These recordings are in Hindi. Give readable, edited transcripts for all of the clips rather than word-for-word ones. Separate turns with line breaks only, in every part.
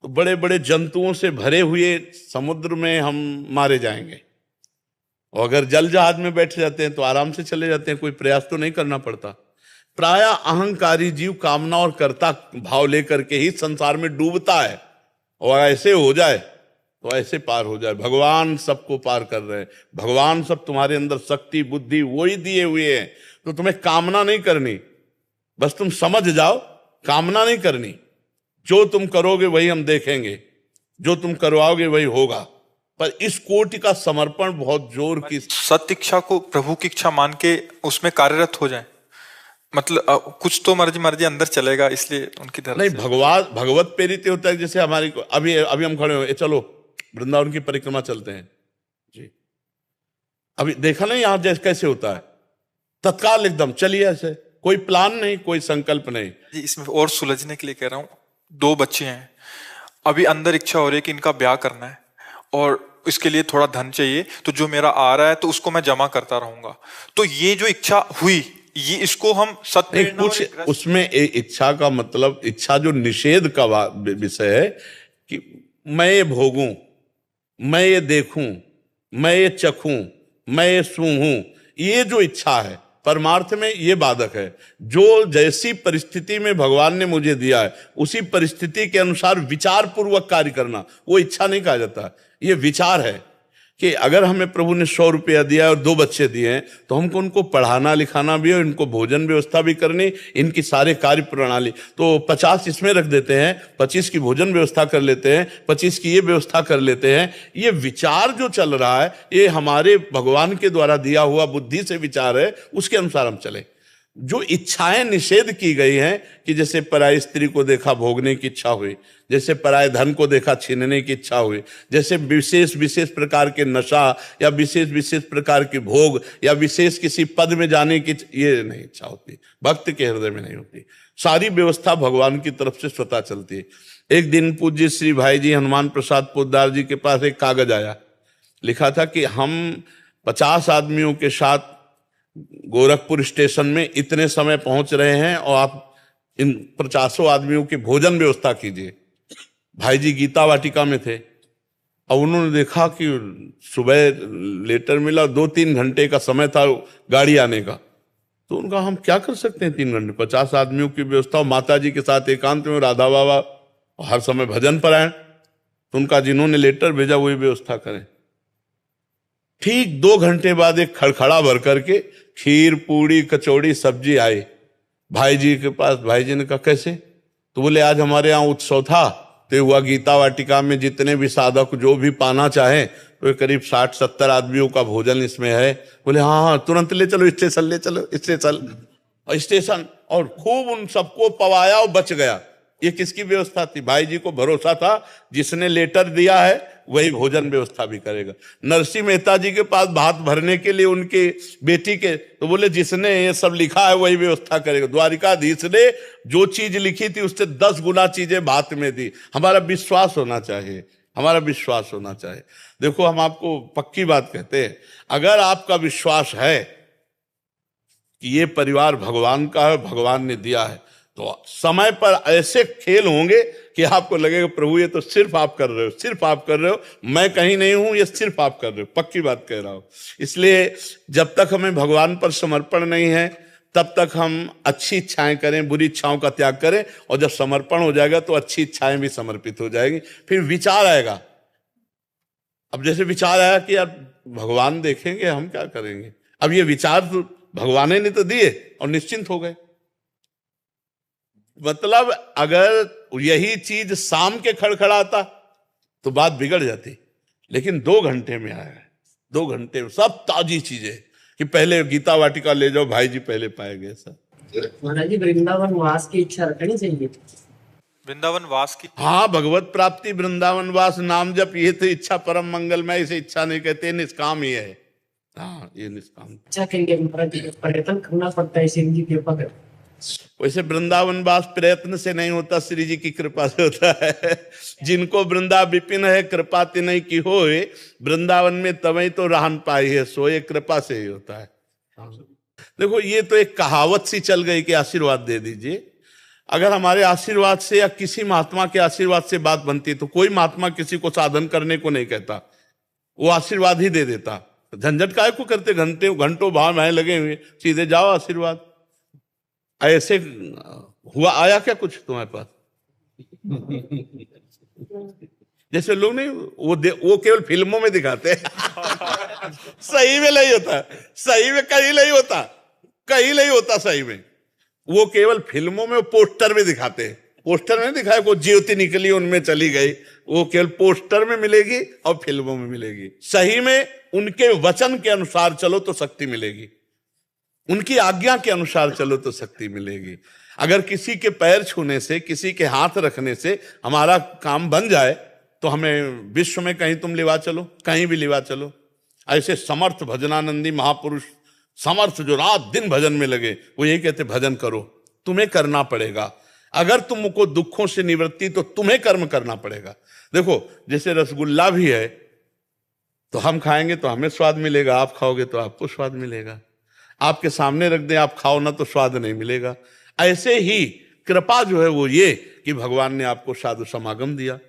तो बड़े बड़े जंतुओं से भरे हुए समुद्र में हम मारे जाएंगे, और अगर जल जहाज में बैठ जाते हैं तो आराम से चले जाते हैं, कोई प्रयास तो नहीं करना पड़ता। प्राय अहंकारी जीव कामना और कर्ता भाव लेकर के ही संसार में डूबता है, और ऐसे हो जाए तो ऐसे पार हो जाए। भगवान सबको पार कर रहे हैं, भगवान सब तुम्हारे अंदर शक्ति बुद्धि वही दिए हुए हैं, तो तुम्हें कामना नहीं करनी, बस तुम समझ जाओ, कामना नहीं करनी। जो तुम करोगे वही हम देखेंगे, जो तुम करवाओगे वही होगा। पर इस कोटि का समर्पण बहुत जोर की,
सत्य इच्छा को प्रभु की इच्छा मान के उसमें कार्यरत हो जाए, मतलब कुछ तो मर्जी अंदर चलेगा, इसलिए उनकी तरफ
नहीं, भगवत प्रेरित होता है। जैसे हमारी अभी अभी हम खड़े हो, चलो वृंदावन की परिक्रमा चलते हैं जी, अभी देखा नहीं यहाँ जैसे कैसे होता है, तत्काल एकदम चलिए, ऐसे कोई प्लान नहीं, कोई संकल्प नहीं
जी। इसमें और सुलझने के लिए कह रहा हूँ, 2 बच्चे हैं, अभी अंदर इच्छा हो रही है कि इनका ब्याह करना है और इसके लिए थोड़ा धन चाहिए, तो जो मेरा आ रहा है तो उसको मैं जमा करता रहूंगा। तो ये जो इच्छा हुई, ये इसको हम सत्य
कुछ उसमें इच्छा का मतलब, इच्छा जो निषेध का विषय है कि मैं ये भोगूं, मैं ये देखूं, मैं ये चखूं, मैं ये सूंघूं, ये जो इच्छा है परमार्थ में ये बाधक है। जो जैसी परिस्थिति में भगवान ने मुझे दिया है उसी परिस्थिति के अनुसार विचार पूर्वक कार्य करना, वो इच्छा नहीं कहा जाता, ये विचार है। कि अगर हमें प्रभु ने 100 रुपया दिया और 2 बच्चे दिए हैं तो हमको उनको पढ़ाना लिखाना भी और इनको भोजन व्यवस्था भी करनी, इनकी सारे कार्य प्रणाली, तो 50 इसमें रख देते हैं, 25 की भोजन व्यवस्था कर लेते हैं, 25 की ये व्यवस्था कर लेते हैं। ये विचार जो चल रहा है ये हमारे भगवान के द्वारा दिया हुआ बुद्धि से विचार है, उसके अनुसार हम चले। जो इच्छाएं निषेध की गई हैं कि जैसे पराई स्त्री को देखा भोगने की इच्छा हुई, जैसे पराये धन को देखा छीनने की इच्छा हुई, जैसे विशेष विशेष प्रकार के नशा या विशेष विशेष प्रकार के भोग या विशेष किसी पद में जाने की, ये नहीं इच्छा होती, भक्त के हृदय में नहीं होती। सारी व्यवस्था भगवान की तरफ से स्वतः चलती है। एक दिन पूज्य श्री भाई जी हनुमान प्रसाद पोद्दार जी के पास एक कागज आया, लिखा था कि हम 50 आदमियों के साथ गोरखपुर स्टेशन में इतने समय पहुंच रहे हैं और आप इन 50 आदमियों की भोजन व्यवस्था कीजिए। भाई जी गीता वाटिका में थे, और उन्होंने देखा कि सुबह लेटर मिला, 2-3 घंटे का समय था गाड़ी आने का, तो उनका हम क्या कर सकते हैं 3 घंटे, 50 आदमियों की व्यवस्था, माता जी के साथ एकांत में, राधा बाबा हर समय भजन परायण, तो उनका जिन्होंने लेटर भेजा वही व्यवस्था करें। ठीक 2 घंटे बाद एक खड़खड़ा भर करके खीर पूड़ी कचौड़ी सब्जी आई भाई जी के पास। भाई जी ने कहा कैसे? तो बोले आज हमारे यहाँ उत्सव था, तो हुआ गीता वाटिका में जितने भी साधक जो भी पाना चाहे, तो करीब 60-70 आदमियों का भोजन इसमें है। बोले हाँ हाँ तुरंत ले चलो स्टेशन, ले चलो स्टेशन, और खूब उन सबको पवाया और बच गया। ये किसकी व्यवस्था थी? भाई जी को भरोसा था जिसने लेटर दिया है वही भोजन व्यवस्था भी करेगा। नरसिंह मेहता जी के पास भात भरने के लिए उनके बेटी के, तो बोले जिसने ये सब लिखा है वही व्यवस्था करेगा। द्वारिकाधीश ने जो चीज लिखी थी उससे 10 गुना चीजें भात में दी। हमारा विश्वास होना चाहिए, हमारा विश्वास होना चाहिए। देखो हम आपको पक्की बात कहते हैं, अगर आपका विश्वास है कि ये परिवार भगवान का है, भगवान ने दिया है, तो समय पर ऐसे खेल होंगे कि आपको लगेगा प्रभु ये तो सिर्फ आप कर रहे हो, सिर्फ आप कर रहे हो, मैं कहीं नहीं हूं, ये सिर्फ आप कर रहे हो। पक्की बात कह रहा हूं। इसलिए जब तक हमें भगवान पर समर्पण नहीं है तब तक हम अच्छी इच्छाएं करें, बुरी इच्छाओं का त्याग करें, और जब समर्पण हो जाएगा तो अच्छी इच्छाएं भी समर्पित हो जाएगी। फिर विचार आएगा। अब जैसे विचार आया कि यार भगवान देखेंगे, हम क्या करेंगे, अब ये विचार तो भगवान ने तो दिए और निश्चिंत हो गए। मतलब अगर यही चीज शाम के खड़खड़ाता तो बात बिगड़ जाती, लेकिन 2 घंटे में आया है, 2 घंटे में सब ताजी चीजें कि पहले गीता वाटिका ले जाओ, भाई जी पहले पाए गए। सर
महाराज जी वृंदावन वास की इच्छा रखनी चाहिए।
वृंदावन वास की,
हाँ, भगवत प्राप्ति वृंदावन वास नाम जप, ये तो इच्छा परम मंगलमय, इसे इच्छा नहीं कहते, निष्काम ही है। हाँ ये निष्काम
अच्छा कहेंगे महाराज जी, प्रयत्न करना पड़ता है श्री जी की कृपा कर।
वैसे वृंदावन वास प्रयत्न से नहीं होता, श्री जी की कृपा से होता है। जिनको वृंदा विपिन है कृपा तिनहि की होए, वृंदावन में तवई तो रहन पाई है सोए, कृपा से ही होता है। देखो ये तो एक कहावत सी चल गई कि आशीर्वाद दे दीजिए। अगर हमारे आशीर्वाद से या किसी महात्मा के आशीर्वाद से बात बनती तो कोई महात्मा किसी को साधन करने को नहीं कहता, वो आशीर्वाद ही दे देता। झंझट काहे को करते, घंटे घंटों भाव में लगे हुए, सीधे जाओ आशीर्वाद। ऐसे हुआ आया क्या कुछ तुम्हारे पास? जैसे लोग नहीं वो केवल फिल्मों में दिखाते हैं सही में नहीं होता, सही में कहीं नहीं होता, कहीं नहीं होता सही में। वो केवल फिल्मों में, पोस्टर में दिखाते हैं। पोस्टर में दिखाया को ज्योति निकली उनमें चली गई, वो केवल पोस्टर में मिलेगी और फिल्मों में मिलेगी। सही में उनके वचन के अनुसार चलो तो शक्ति मिलेगी, उनकी आज्ञा के अनुसार चलो तो शक्ति मिलेगी। अगर किसी के पैर छूने से, किसी के हाथ रखने से हमारा काम बन जाए तो हमें विश्व में कहीं तुम लिवा चलो, कहीं भी लिवा चलो। ऐसे समर्थ भजनानंदी महापुरुष, समर्थ जो रात दिन भजन में लगे, वो यही कहते भजन करो, तुम्हें करना पड़ेगा। अगर तुमको दुखों से निवृत्ति तो तुम्हें कर्म करना पड़ेगा। देखो जैसे रसगुल्ला भी है तो हम खाएंगे तो हमें स्वाद मिलेगा, आप खाओगे तो आपको स्वाद मिलेगा। आपके सामने रख दें आप खाओ ना तो स्वाद नहीं मिलेगा। ऐसे ही कृपा जो है वो ये कि भगवान ने आपको साधु समागम दिया,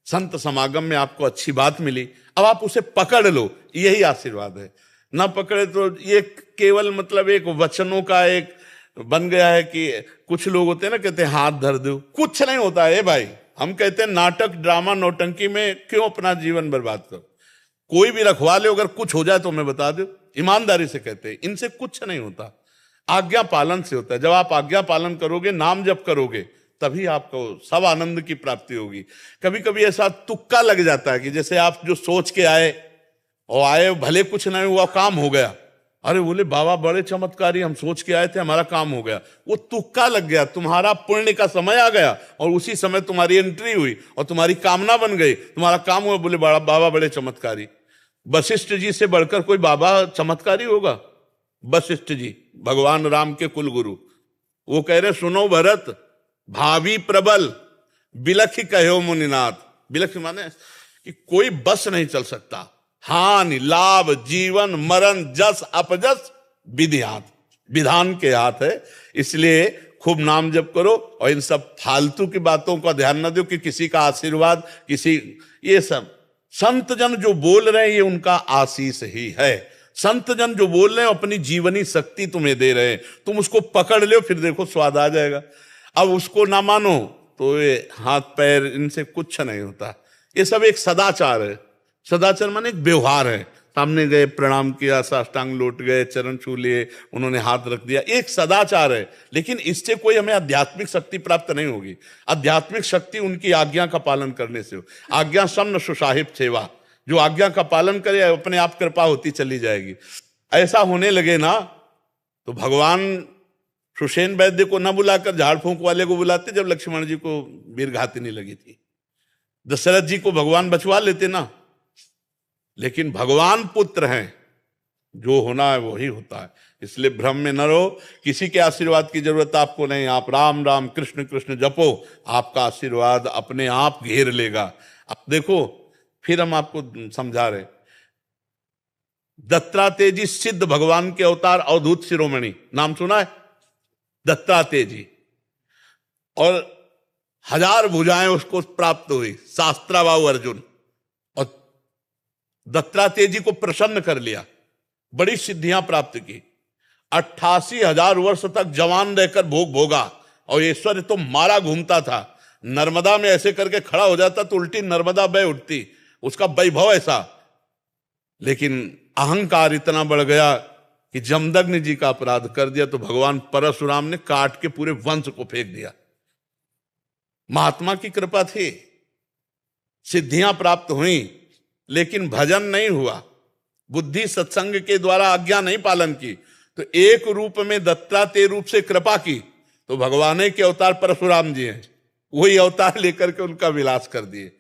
संत समागम में आपको अच्छी बात मिली, अब आप उसे पकड़ लो, यही आशीर्वाद है। ना पकड़े तो ये केवल मतलब एक वचनों का एक बन गया है कि कुछ लोग होते हैं ना, कहते हैं हाथ धर दो, कुछ नहीं होता है भाई। हम कहते हैं नाटक ड्रामा नौटंकी में क्यों अपना जीवन बर्बाद करो, कोई भी रखवा ले, अगर कुछ हो जाए तो हमें बता दो, ईमानदारी से कहते हैं। इनसे कुछ नहीं होता, आज्ञा पालन से होता है। जब आप आज्ञा पालन करोगे, नाम जप करोगे, तभी आपको सब आनंद की प्राप्ति होगी। कभी कभी ऐसा तुक्का लग जाता है कि जैसे आप जो सोच के आए और आए, भले कुछ नहीं हुआ, काम हो गया, अरे बोले बाबा बड़े चमत्कारी, हम सोच के आए थे हमारा काम हो गया। वो तुक्का लग गया, तुम्हारा पुण्य का समय आ गया और उसी समय तुम्हारी एंट्री हुई और तुम्हारी कामना बन गई, तुम्हारा काम हुआ, बोले बाबा बड़े चमत्कारी। वशिष्ठ जी से बढ़कर कोई बाबा चमत्कारी होगा? वशिष्ठ जी भगवान राम के कुल गुरु, वो कह रहे सुनो भरत, भावी प्रबल बिलख कहो मुनिनाथ। बिलख माने कि कोई बस नहीं चल सकता, हानि लाभ जीवन मरण जस अपजस विधि हाथ, विधान के हाथ है। इसलिए खूब नाम जप करो और इन सब फालतू की बातों का ध्यान न दो कि किसी का आशीर्वाद, किसी, ये सब संत जन जो बोल रहे हैं ये उनका आशीष ही है। संत जन जो बोल रहे हैं अपनी जीवनी शक्ति तुम्हें दे रहे हैं, तुम उसको पकड़ लो, फिर देखो स्वाद आ जाएगा। अब उसको ना मानो तो ये हाथ पैर, इनसे कुछ नहीं होता। ये सब एक सदाचार है। सदाचार माने एक व्यवहार है। सामने गए, प्रणाम किया, साष्टांग लौट गए, चरण छू लिए, उन्होंने हाथ रख दिया, एक सदाचार है। लेकिन इससे कोई हमें आध्यात्मिक शक्ति प्राप्त नहीं होगी। आध्यात्मिक शक्ति उनकी आज्ञा का पालन करने से हो। आज्ञा सम सुसाहिब सेवा, जो आज्ञा का पालन करे अपने आप कृपा होती चली जाएगी। ऐसा होने लगे ना तो भगवान सुषेण वैद्य को न बुलाकर झाड़ फूंक वाले को बुलाते, जब लक्ष्मण जी को वीरघातिनी लगी थी। दशरथ जी को भगवान बचवा लेते ना। लेकिन भगवान पुत्र हैं, जो होना है वो ही होता है। इसलिए भ्रम में न रहो, किसी के आशीर्वाद की जरूरत आपको नहीं। आप राम राम कृष्ण कृष्ण जपो, आपका आशीर्वाद अपने आप घेर लेगा। अब देखो फिर हम आपको समझा रहे, दत्तात्रेय जी सिद्ध भगवान के अवतार, अवधूत शिरोमणि, नाम सुना है? दत्तात्रेय जी, और 1000 भुजाएं उसको प्राप्त हुई, शास्त्राबाहु अर्जुन, और दत्तात्रेय जी को प्रसन्न कर लिया, बड़ी सिद्धियां प्राप्त की। 88,000 वर्ष तक जवान रहकर भोग भोगा, और ऐश्वर्य तो मारा घूमता था। नर्मदा में ऐसे करके खड़ा हो जाता तो उल्टी नर्मदा बह उठती, उसका वैभव ऐसा। लेकिन अहंकार इतना बढ़ गया कि जमदग्नि जी का अपराध कर दिया तो भगवान परशुराम ने काट के पूरे वंश को फेंक दिया। महात्मा की कृपा थी, सिद्धियां प्राप्त हुई, लेकिन भजन नहीं हुआ, बुद्धि सत्संग के द्वारा आज्ञा नहीं पालन की। तो एक रूप में दत्तात्रेय रूप से कृपा की तो भगवान के अवतार परशुराम जी हैं, वही अवतार लेकर के उनका विलास कर दिए।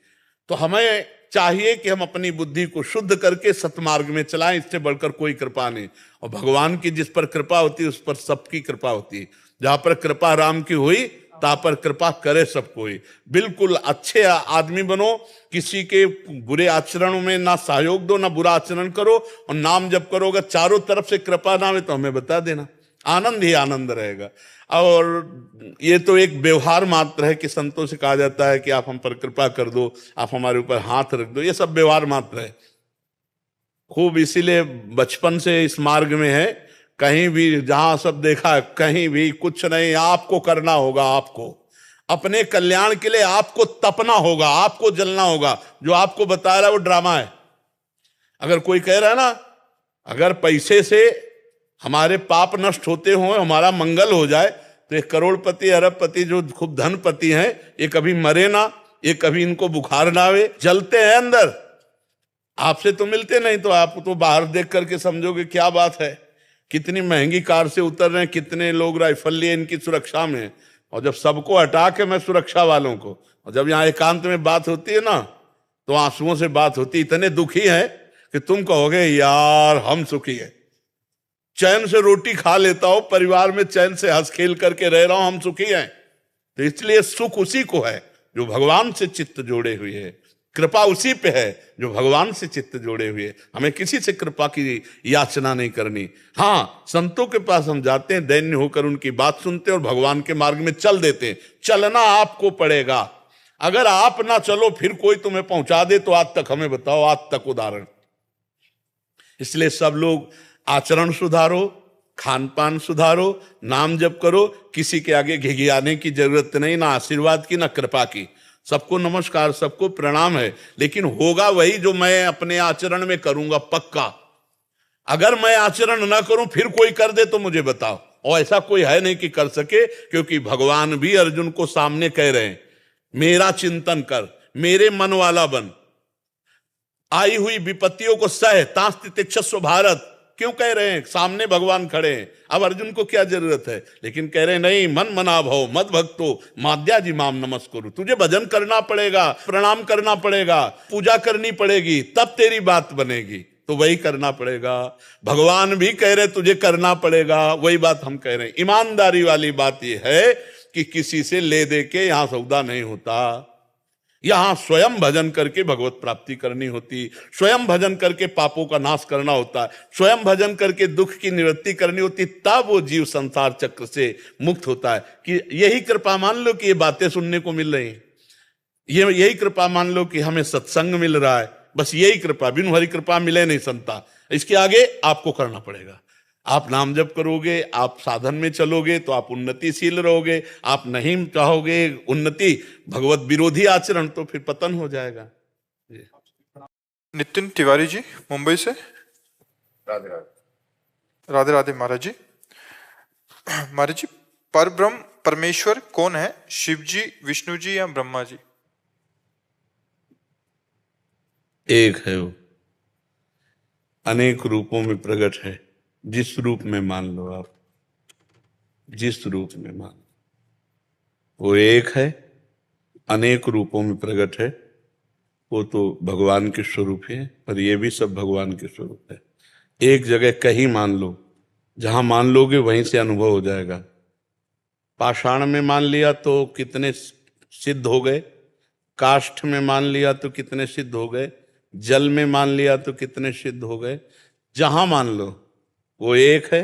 तो हमें चाहिए कि हम अपनी बुद्धि को शुद्ध करके सतमार्ग में चलाएं, इससे बढ़कर कोई कृपा नहीं। और भगवान की जिस पर कृपा होती है उस पर सबकी कृपा होती है। जहां पर कृपा राम की हुई ता पर कृपा करे सब कोई। बिल्कुल अच्छे आदमी बनो, किसी के बुरे आचरणों में ना सहयोग दो, ना बुरा आचरण करो, और नाम जप करो। अगर चारों तरफ से कृपा ना हो तो हमें बता देना। आनंद ही आनंद रहेगा। और ये तो एक व्यवहार मात्र है कि संतों से कहा जाता है कि आप हम पर कृपा कर दो, आप हमारे ऊपर हाथ रख दो, ये सब व्यवहार मात्र है। खूब इसीलिए बचपन से इस मार्ग में है, कहीं भी जहां सब देखा, कहीं भी कुछ नहीं, आपको करना होगा, आपको अपने कल्याण के लिए आपको तपना होगा, आपको जलना होगा। जो आपको बता रहा है वो ड्रामा है। अगर कोई कह रहा है ना, अगर पैसे से हमारे पाप नष्ट होते हो, हमारा मंगल हो जाए, तो एक करोड़पति अरबपति जो खूब धनपति हैं, ये कभी मरे ना, ये कभी इनको बुखार ना आवे, जलते हैं अंदर। आपसे तो मिलते नहीं, तो आप तो बाहर देख करके समझोगे क्या बात है, कितनी महंगी कार से उतर रहे हैं, कितने लोग राइफल लिए इनकी सुरक्षा में। और जब सबको हटा के मैं सुरक्षा वालों को, और जब यहाँ एकांत में बात होती है ना, तो आंसुओं से बात होती। इतने दुखी हैं कि तुम कहोगे यार हम सुखी है, चैन से रोटी खा लेता हूं, परिवार में चैन से हंस खेल करके रह रहा हूं, हम सुखी हैं। तो इसलिए सुख उसी को है जो भगवान से चित्त जोड़े हुए है, कृपा उसी पे है जो भगवान से चित्त जोड़े हुए। हमें किसी से कृपा की याचना नहीं करनी। हाँ, संतों के पास हम जाते हैं, दैन्य होकर उनकी बात सुनते हैं और भगवान के मार्ग में चल देते हैं। चलना आपको पड़ेगा। अगर आप ना चलो फिर कोई तुम्हें पहुंचा दे, तो आज तक हमें बताओ, आज तक उदाहरण। इसलिए सब लोग आचरण सुधारो, खान पान सुधारो, नाम जप करो, किसी के आगे घिघियाने की जरूरत नहीं, ना आशीर्वाद की ना कृपा की। सबको नमस्कार, सबको प्रणाम है, लेकिन होगा वही जो मैं अपने आचरण में करूंगा, पक्का। अगर मैं आचरण ना करूं फिर कोई कर दे तो मुझे बताओ, और ऐसा कोई है नहीं कि कर सके, क्योंकि भगवान भी अर्जुन को सामने कह रहे हैं, मेरा चिंतन कर, मेरे मन वाला बन, आई हुई विपत्तियों को सह, तांस्ति तिक्षस्व भारत। क्यों कह रहे हैं? सामने भगवान खड़े हैं। अब अर्जुन को क्या जरूरत है? लेकिन कह रहे हैं नहीं, मन मना भव मद भक्तो माद्याजी माम नमस्कुरु। तुझे भजन करना पड़ेगा, प्रणाम करना पड़ेगा, पूजा करनी पड़ेगी, तब तेरी बात बनेगी। तो वही करना पड़ेगा। भगवान भी कह रहे तुझे करना पड़ेगा, वही बात हम कह रहे हैं। ईमानदारी वाली बात यह है कि किसी से ले दे के यहां सौदा नहीं होता। यहां स्वयं भजन करके भगवत प्राप्ति करनी होती, स्वयं भजन करके पापों का नाश करना होता है, स्वयं भजन करके दुख की निवृत्ति करनी होती, तब वो जीव संसार चक्र से मुक्त होता है। कि यही कृपा मान लो कि ये बातें सुनने को मिल रही हैं, यही कृपा मान लो कि हमें सत्संग मिल रहा है, बस यही कृपा, बिनु हरि कृपा मिले नहीं संता। इसके आगे आपको करना पड़ेगा। आप नाम जप करोगे, आप साधन में चलोगे तो आप उन्नतिशील रहोगे। आप नहीं चाहोगे उन्नति, भगवत विरोधी आचरण, तो फिर पतन हो जाएगा।
नितिन तिवारी जी मुंबई से।
राधे राधे।
राधे राधे महाराज जी। महाराज जी, परब्रह्म परमेश्वर कौन है? शिव जी, विष्णु जी या ब्रह्मा जी?
एक है वो, अनेक रूपों में प्रकट है। जिस रूप में मान लो आप, जिस रूप में मान लो, वो एक है, अनेक रूपों में प्रकट है। वो तो भगवान के स्वरूप है, पर ये भी सब भगवान के स्वरूप है। एक जगह कहीं मान लो, जहां मान लोगे वहीं से अनुभव हो जाएगा। पाषाण में मान लिया तो कितने सिद्ध हो गए, काष्ठ में मान लिया तो कितने सिद्ध हो गए, जल में मान लिया तो कितने सिद्ध हो गए। जहां मान लो वो एक है,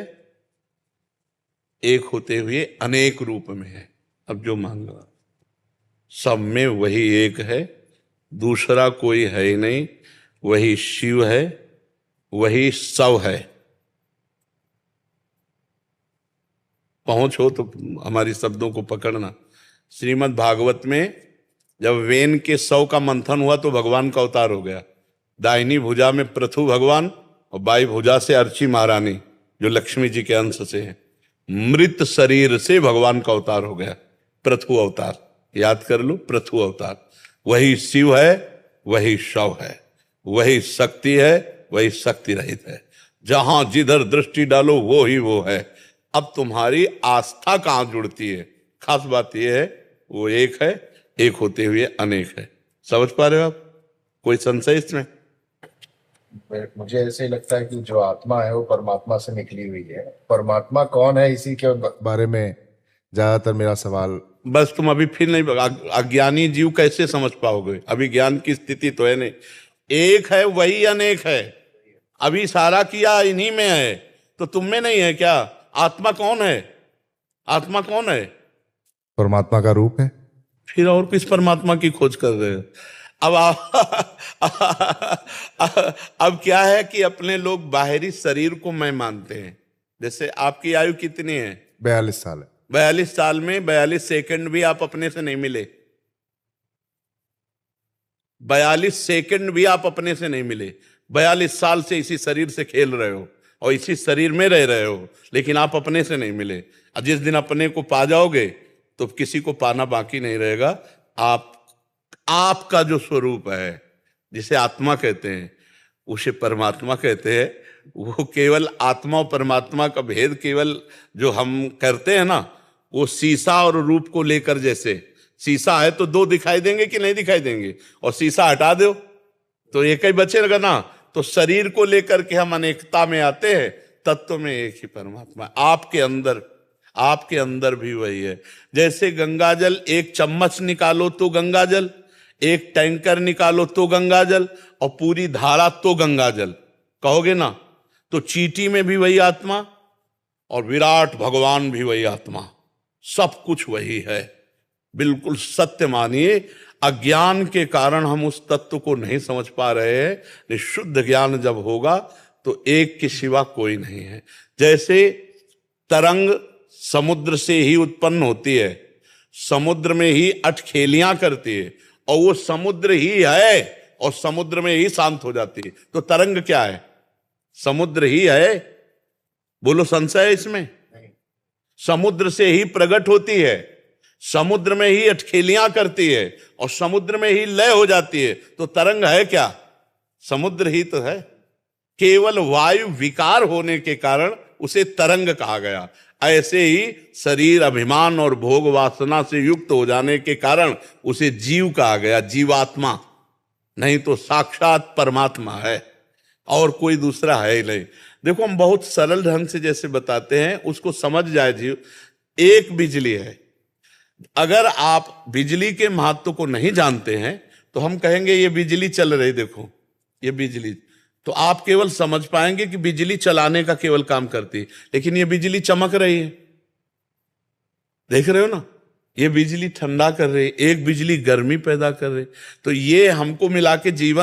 एक होते हुए अनेक रूप में है। अब जो मान लो सब में वही एक है, दूसरा कोई है ही नहीं, वही शिव है, वही सब है। पहुंच हो तो हमारी शब्दों को पकड़ना। श्रीमद् भागवत में जब वेन के 100 का मंथन हुआ तो भगवान का अवतार हो गया। दाहिनी भुजा में पृथु भगवान और बाई भुजा से अर्ची महारानी, जो लक्ष्मी जी के अंश से है। मृत शरीर से भगवान का अवतार हो गया, पृथु अवतार। याद कर लो, पृथु अवतार। वही शिव है, वही शव है, वही शक्ति है, वही शक्ति रहित है। जहां जिधर दृष्टि डालो वो ही वो है। अब तुम्हारी आस्था कहां जुड़ती है? खास बात यह है, वो एक है, एक होते हुए अनेक है। समझ पा रहे हो आप? कोई संशय इसमें?
मुझे ऐसे ही लगता है कि जो आत्मा है वो परमात्मा से निकली हुई है। परमात्मा कौन है, इसी के बारे में ज्यादातर मेरा सवाल।
बस तुम अभी फिर नहीं, अज्ञानी जीव कैसे समझ पाओगे? अभी ज्ञान की स्थिति तो है नहीं। एक है वही अनेक है। अभी सारा किया इन्हीं में है, तो तुम में नहीं है क्या? आत्मा कौन है? आत्मा कौन है?
परमात्मा का रूप है।
फिर और किस परमात्मा की खोज कर रहे हो? अब अब क्या है कि अपने लोग बाहरी शरीर को मैं मानते हैं। जैसे आपकी आयु कितनी है?
42 साल है।
42 साल में 42 सेकंड भी आप अपने से नहीं मिले। 42 सेकंड भी आप अपने से नहीं मिले। 42 साल से इसी शरीर से खेल रहे हो और इसी शरीर में रह रहे हो, लेकिन आप अपने से नहीं मिले। और जिस दिन अपने को पा जाओगे तो किसी को पाना बाकी नहीं रहेगा। आपका जो स्वरूप है, जिसे आत्मा कहते हैं, उसे परमात्मा कहते हैं। वो केवल आत्मा और परमात्मा का भेद केवल जो हम करते हैं ना, वो शीशा और रूप को लेकर, जैसे शीशा है तो दो दिखाई देंगे कि नहीं दिखाई देंगे, और शीशा हटा दो तो एक ही बचेगा ना। तो शरीर को लेकर के हम अनेकता में आते हैं, तत्व में एक ही परमात्मा। आपके अंदर भी वही है। जैसे गंगाजल, एक चम्मच निकालो तो गंगाजल, एक टैंकर निकालो तो गंगाजल, और पूरी धारा तो गंगाजल कहोगे ना, तो चींटी में भी वही आत्मा और विराट भगवान भी वही आत्मा, सब कुछ वही है। बिल्कुल सत्य मानिए। अज्ञान के कारण हम उस तत्व को नहीं समझ पा रहे हैं। शुद्ध ज्ञान जब होगा तो एक के सिवा कोई नहीं है। जैसे तरंग समुद्र से ही उत्पन्न होती है, समुद्र में ही अठखेलियां करती है, और वो समुद्र ही है और समुद्र में ही शांत हो जाती है। तो तरंग क्या है? समुद्र ही है। बोलो, संशय है इसमें? समुद्र से ही प्रकट होती है, समुद्र में ही अठखेलियां करती है और समुद्र में ही लय हो जाती है। तो तरंग है क्या? समुद्र ही तो है। केवल वायु विकार होने के कारण उसे तरंग कहा गया। ऐसे ही शरीर अभिमान और भोग वासना से युक्त हो जाने के कारण उसे जीव कहा गया, जीवात्मा। नहीं तो साक्षात परमात्मा है और कोई दूसरा है ही नहीं। देखो, हम बहुत सरल ढंग से जैसे बताते हैं, उसको समझ जाए जीव। एक बिजली है। अगर आप बिजली के महत्व को नहीं जानते हैं तो हम कहेंगे ये बिजली चल रही, देखो ये बिजली, तो आप केवल समझ पाएंगे कि बिजली चलाने का केवल काम करती है, लेकिन ये बिजली चमक रही है, देख रहे हो ना, ये बिजली ठंडा कर रही है, एक बिजली गर्मी पैदा कर रही है। तो ये हमको मिला के जीवन